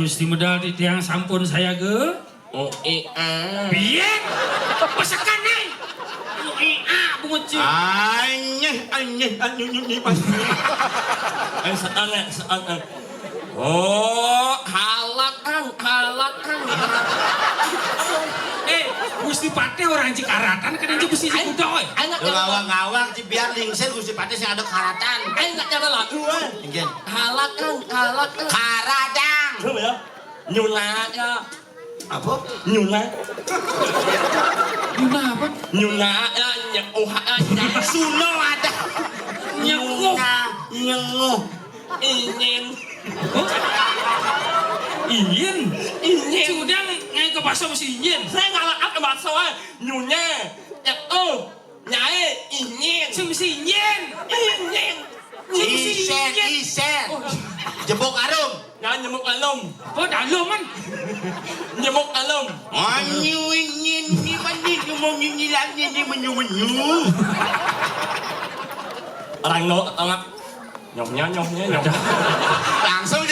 Gusti medal di tiang sampun saya ge. Oh Biyen. Pasakan nih. Bungut cik. anyeh pasti. Sekarang. Oh, halak kang. Gusti Patih orang Cikaratan kan aja besi kuda oi. Ngawang-ngawang ci biar lingser Gusti Patih sing ada karatan. Ayo nggak cara lagu. Nggih. Halak kang. Karadang. Coba ya. Nyuna ya. Apa? Nyuna. Nyuna apa? Nyuna ya nyekoh aja. Suno ada. Nyenguh. Nyenguh. Ingin. Iyin. Ingin. Cudang ngai ke pasar mesti iyin. Saya nggak lakat ke bakso nyunya. Nyai ingin. Mesti iyin. Ingin. Isen. Jebok arum. Nyai nyemuk alum. Oh dalam man. Nyemuk alum. Anyu ingin ni mandi mau nyilang ni menyu. Orang no tengah. Nyomnya. Langsung